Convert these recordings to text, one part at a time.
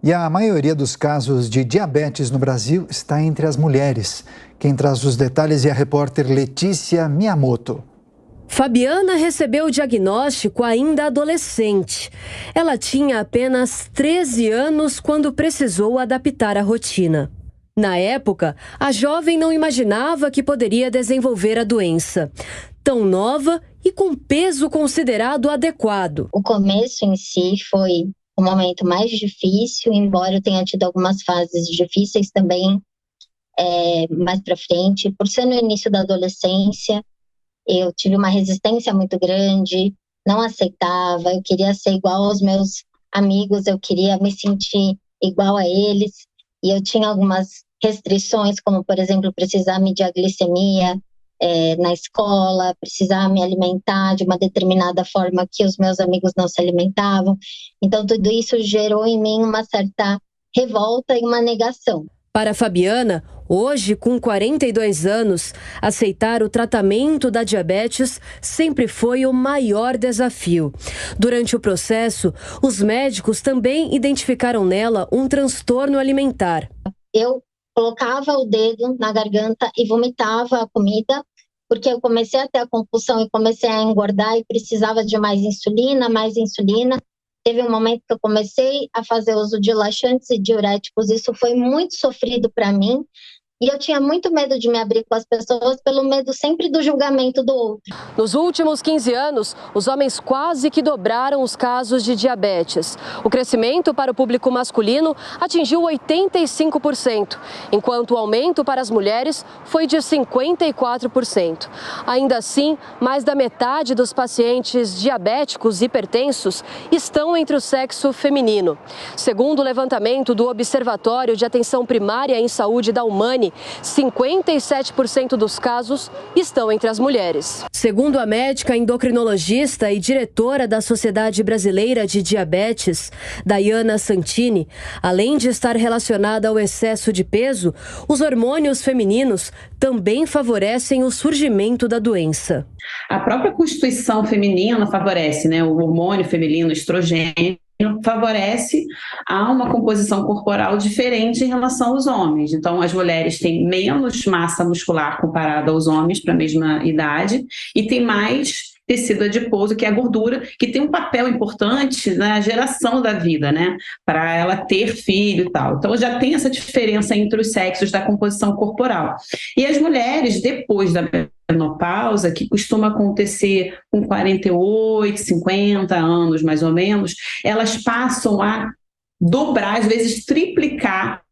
E a maioria dos casos de diabetes no Brasil está entre as mulheres. Quem traz os detalhes é a repórter Letícia Miyamoto. Fabiana recebeu o diagnóstico ainda adolescente. Ela tinha apenas 13 anos quando precisou adaptar a rotina. Na época, a jovem não imaginava que poderia desenvolver a doença. Tão nova e com peso considerado adequado. O começo em si foi o momento mais difícil, embora eu tenha tido algumas fases difíceis também mais para frente. Por ser no início da adolescência, eu tive uma resistência muito grande, não aceitava, eu queria ser igual aos meus amigos, eu queria me sentir igual a eles, e eu tinha algumas restrições, como, por exemplo, precisar medir a glicemia na escola, precisar me alimentar de uma determinada forma que os meus amigos não se alimentavam. Então, tudo isso gerou em mim uma certa revolta e uma negação. Para Fabiana, hoje, com 42 anos, aceitar o tratamento da diabetes sempre foi o maior desafio. Durante o processo, os médicos também identificaram nela um transtorno alimentar. Eu colocava o dedo na garganta e vomitava a comida, porque eu comecei a ter a compulsão e comecei a engordar e precisava de mais insulina, mais insulina. Teve um momento que eu comecei a fazer uso de laxantes e diuréticos. Isso foi muito sofrido para mim. E eu tinha muito medo de me abrir com as pessoas pelo medo sempre do julgamento do outro. Nos últimos 15 anos, os homens quase que dobraram os casos de diabetes. O crescimento para o público masculino atingiu 85%, enquanto o aumento para as mulheres foi de 54%. Ainda assim, mais da metade dos pacientes diabéticos hipertensos estão entre o sexo feminino. Segundo o levantamento do Observatório de Atenção Primária em Saúde da Humane, 57% dos casos estão entre as mulheres. Segundo a médica endocrinologista e diretora da Sociedade Brasileira de Diabetes, Daiana Santini, além de estar relacionada ao excesso de peso, os hormônios femininos também favorecem o surgimento da doença. A própria constituição feminina favorece, o hormônio feminino, estrogênio, favorece a uma composição corporal diferente em relação aos homens. Então, as mulheres têm menos massa muscular comparada aos homens para a mesma idade e tem mais tecido adiposo, que é a gordura, que tem um papel importante na geração da vida, para ela ter filho e tal. Então, já tem essa diferença entre os sexos da composição corporal. E as mulheres, depois da menopausa, que costuma acontecer com 48, 50 anos, mais ou menos, elas passam a dobrar, às vezes triplicar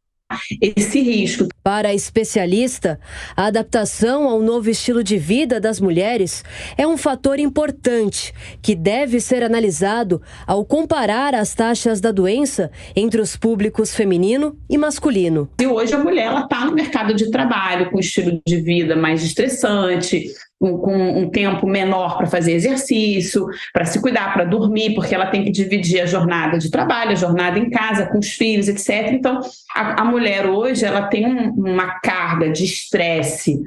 esse risco. Para a especialista, a adaptação ao novo estilo de vida das mulheres é um fator importante que deve ser analisado ao comparar as taxas da doença entre os públicos feminino e masculino. E hoje a mulher está no mercado de trabalho com um estilo de vida mais estressante, com um tempo menor para fazer exercício, para se cuidar, para dormir, porque ela tem que dividir a jornada de trabalho, a jornada em casa, com os filhos, etc. Então, a mulher hoje ela tem uma carga de estresse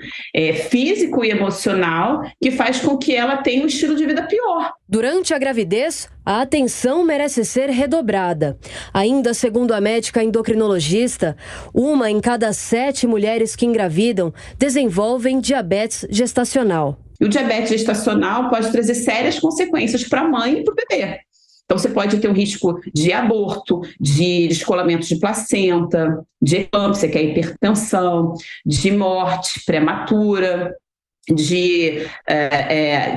físico e emocional que faz com que ela tenha um estilo de vida pior. Durante a gravidez, a atenção merece ser redobrada. Ainda segundo a médica endocrinologista, 1 em cada 7 mulheres que engravidam desenvolvem diabetes gestacional. E o diabetes gestacional pode trazer sérias consequências para a mãe e para o bebê. Então, você pode ter um risco de aborto, de descolamento de placenta, de eclâmpsia, que é a hipertensão, de morte prematura, de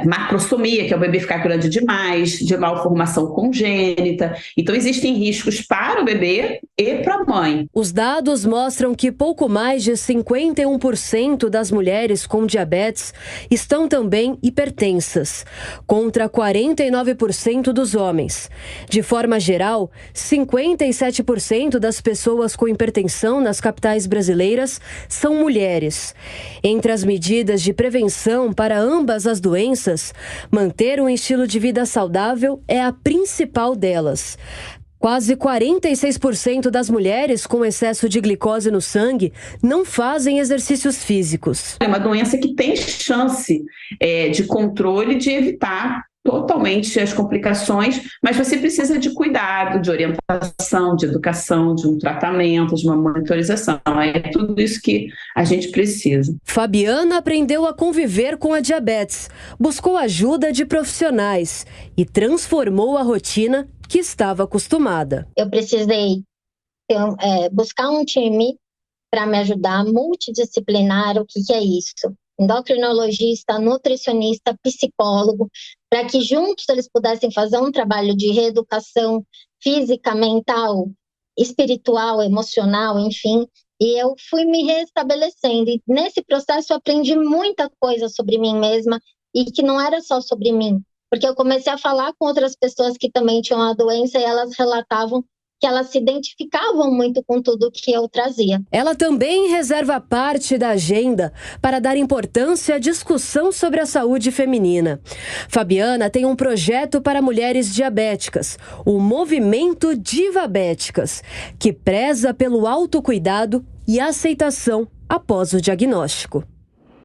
macrosomia, que é o bebê ficar grande demais, de malformação congênita. Então, existem riscos para o bebê e para a mãe. Os dados mostram que pouco mais de 51% das mulheres com diabetes estão também hipertensas, contra 49% dos homens. De forma geral, 57% das pessoas com hipertensão nas capitais brasileiras são mulheres. Entre as medidas de prevenção para ambas as doenças, manter um estilo de vida saudável é a principal delas. Quase 46% das mulheres com excesso de glicose no sangue não fazem exercícios físicos. É uma doença que tem chance de controle de evitar totalmente as complicações, mas você precisa de cuidado, de orientação, de educação, de um tratamento, de uma monitorização. É tudo isso que a gente precisa. Fabiana aprendeu a conviver com a diabetes, buscou ajuda de profissionais e transformou a rotina que estava acostumada. Eu precisei buscar um time para me ajudar, multidisciplinar. O que é isso? Endocrinologista, nutricionista, psicólogo, para que juntos eles pudessem fazer um trabalho de reeducação física, mental, espiritual, emocional, enfim. E eu fui me restabelecendo. E nesse processo eu aprendi muita coisa sobre mim mesma e que não era só sobre mim. Porque eu comecei a falar com outras pessoas que também tinham a doença e elas relatavam que elas se identificavam muito com tudo que eu trazia. Ela também reserva parte da agenda para dar importância à discussão sobre a saúde feminina. Fabiana tem um projeto para mulheres diabéticas, o Movimento Divabéticas, que preza pelo autocuidado e aceitação após o diagnóstico.